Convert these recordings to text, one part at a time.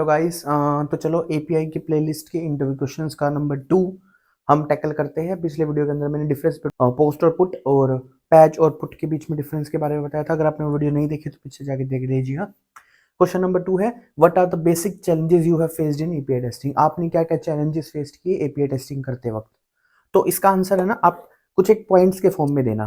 Guys, तो चलो API की प्लेलिस्ट के इंटरव्यू क्वेश्चंस का नंबर 2 हम टैकल करते हैं। पिछले वीडियो के अंदर मैंने डिफरेंस पोस्ट और पुट और पैच और पुट के बीच में डिफरेंस के बारे में बताया था। अगर आपने वो वीडियो नहीं देखी तो पीछे जाके देख लीजिएगा। क्वेश्चन नंबर 2 है, what are the basic challenges you have faced in API testing. आपने क्या क्या चैलेंजेस फेस किए एपीआई टेस्टिंग करते वक्त। तो इसका आंसर है ना, आप कुछ एक पॉइंट्स के फॉर्म में देना।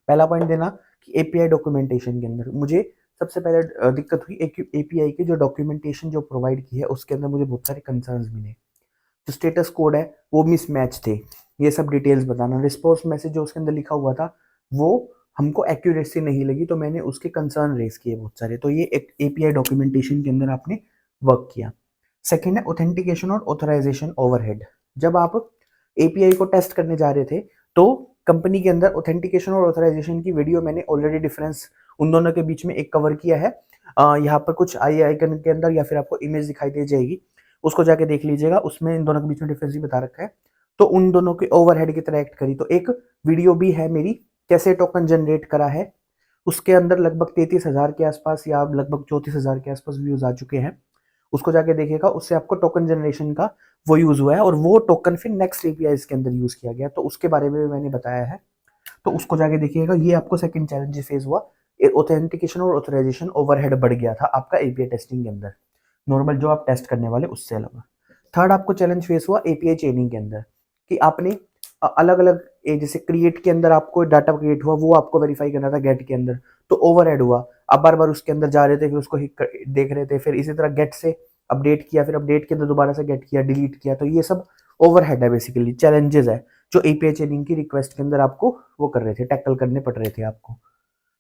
पहला पॉइंट देना कि एपीआई डॉक्यूमेंटेशन के अंदर मुझे सबसे पहले दिक्कत हुई एपीआई की जो डॉक्यूमेंटेशन जो प्रोवाइड की है उसके अंदर मुझे बहुत सारे कंसर्न्स मिले। जो स्टेटस कोड है वो मिसमैच थे, ये सब डिटेल्स बताना। रिस्पॉन्स मैसेज जो उसके अंदर लिखा हुआ था वो हमको एक्यूरेसी नहीं लगी, तो मैंने उसके कंसर्न रेज किए बहुत सारे। तो ये एक एपीआई डॉक्यूमेंटेशन के अंदर आपने वर्क किया। सेकेंड है ऑथेंटिकेशन और ऑथराइजेशन ओवरहेड। जब आप एपीआई को टेस्ट करने जा रहे थे तो कंपनी के अंदर ऑथेंटिकेशन और ऑथराइजेशन की वीडियो मैंने ऑलरेडी डिफरेंस उन दोनों के बीच में एक कवर किया है। यहाँ पर कुछ आई आइकन के अंदर या फिर आपको इमेज दिखाई दे जाएगी, उसको जाके देख लीजिएगा। उसमें इन दोनों के बीच में डिफरेंस भी बता रखा है। तो उन दोनों के ओवरहेड की तरह एक्ट करी। तो एक वीडियो भी है मेरी, कैसे टोकन जनरेट करा है, उसके अंदर लगभग 33,000 के आसपास या लगभग 34,000 के आसपास व्यूज आ चुके हैं। उसको जाके देखिएगा, उससे आपको टोकन जनरेशन का वो यूज हुआ है और वो टोकन फिर नेक्स्ट एपीआई के अंदर यूज किया गया। तो उसके बारे में भी मैंने बताया है, तो उसको जाके देखिएगा। ये आपको सेकंड चैलेंज फेस हुआ, ऑथेंटिकेशन और ऑथराइजेशन ओवरहेड बढ़ गया था आपका एपीआई टेस्टिंग के अंदर, नॉर्मल जो आप टेस्ट करने वाले उससे अलग। थर्ड आपको चैलेंज फेस हुआ एपीआई चेनिंग के अंदर, कि आपने अलग अलग जैसे क्रिएट के अंदर आपको डाटा क्रिएट हुआ वो आपको वेरीफाई करना था गेट के अंदर, तो ओवरहेड हुआ। आप बार बार उसके अंदर जा रहे थे, फिर उसको देख रहे थे, फिर इसी तरह गेट से अपडेट किया, फिर अपडेट के अंदर दोबारा से गेट किया, डिलीट किया। तो ये सब ओवरहेड है, बेसिकली चैलेंजेस है जो एपीआई चेनिंग की रिक्वेस्ट के अंदर आपको वो कर रहे थे, टैकल करने पड़ रहे थे आपको।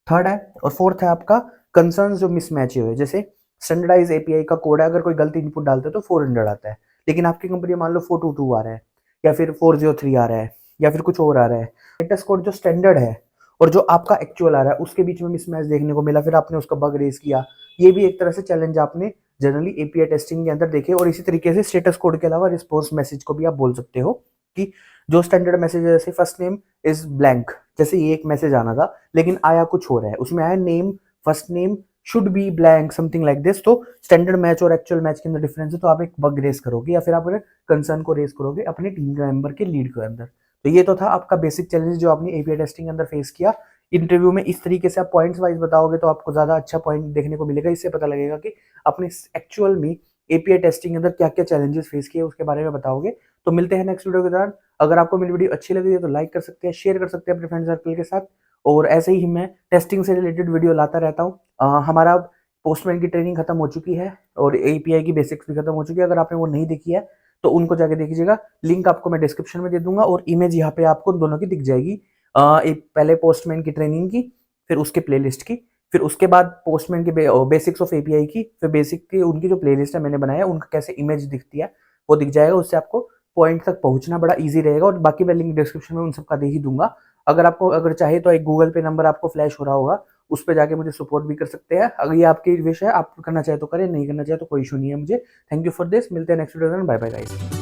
थर्ड है और फोर्थ है आपका कंसर्न जो मिसमैच हुए। जैसे स्टैंडर्डाइज एपीआई का कोड है, अगर कोई गलती इनपुट डालते तो 400 आता है, लेकिन आपकी कंपनी मान लो 422 आ रहा है या फिर 403 आ रहा है या फिर कुछ और आ रहा है। स्टेटस कोड जो स्टैंडर्ड है और जो आपका एक्चुअल आ रहा है उसके बीच में मिसमैच देखने को मिला, फिर आपने उसका बग रेज किया। ये भी एक तरह से चैलेंज आपने जनरली एपीआई टेस्टिंग के अंदर देखे। और इसी तरीके से स्टेटस कोड के अलावा रिस्पॉन्स मैसेज को भी आप बोल सकते हो कि जो स्टैंडर्ड मैसेज है, जैसे फर्स्ट नेम इज ब्लैंक, जैसे ये एक मैसेज आना था लेकिन आया कुछ हो रहा है, उसमें आया name first name should be blank something like this. तो स्टैंडर्ड मैच और एक्चुअल मैच के अंदर डिफरेंस है, तो आप एक बग रेस करोगे या फिर आप कंसर्न को रेस करोगे अपने टीम के मेंबर के लीड के अंदर। तो ये तो था आपका बेसिक चैलेंज जो आपने एपीआई टेस्टिंग के अंदर फेस किया। इंटरव्यू में इस तरीके से आप पॉइंट्स वाइज बताओगे तो आपको ज्यादा अच्छा पॉइंट देखने को मिलेगा। इससे पता लगेगा कि अपने एक्चुअल में एपीआई टेस्टिंग के अंदर क्या क्या चैलेंजेस फेस किए उसके बारे में बताओगे। तो मिलते हैं नेक्स्ट वीडियो के दौरान। अगर आपको मेरी वीडियो अच्छी लगी है तो लाइक कर सकते हैं, शेयर कर सकते हैं अपने फ्रेंड सर्कल के साथ। और ऐसे ही मैं टेस्टिंग से रिलेटेड वीडियो लाता रहता हूँ। हमारा पोस्टमैन की ट्रेनिंग खत्म हो चुकी है और एपीआई की बेसिक्स भी खत्म हो चुकी है। अगर आपने वो नहीं देखी है तो उनको जाके देखिएगा, लिंक आपको मैं डिस्क्रिप्शन में दे दूंगा और इमेज यहाँ पे आपको दोनों की दिख जाएगी। एक पहले पोस्टमैन की ट्रेनिंग की, फिर उसके प्लेलिस्ट की, फिर उसके बाद पोस्टमैन के बेसिक्स ऑफ एपीआई की, फिर बेसिक की उनकी जो प्लेलिस्ट है मैंने बनाया उनका कैसे इमेज दिखती है वो दिख जाएगा। उससे आपको पॉइंट तक पहुंचना बड़ा इजी रहेगा। और बाकी मैं लिंक डिस्क्रिप्शन में उन सबका दे ही दूंगा। अगर आपको अगर चाहे तो एक गूगल पे नंबर आपको फ्लैश हो रहा होगा, उस पर जाके मुझे सपोर्ट भी कर सकते हैं। अगर ये आपकी विश है, आप करना चाहे तो करें, नहीं करना चाहे तो कोई इशू नहीं है मुझे। Thank you for this. मिलते हैं नेक्स्ट वीडियो में। Bye bye guys.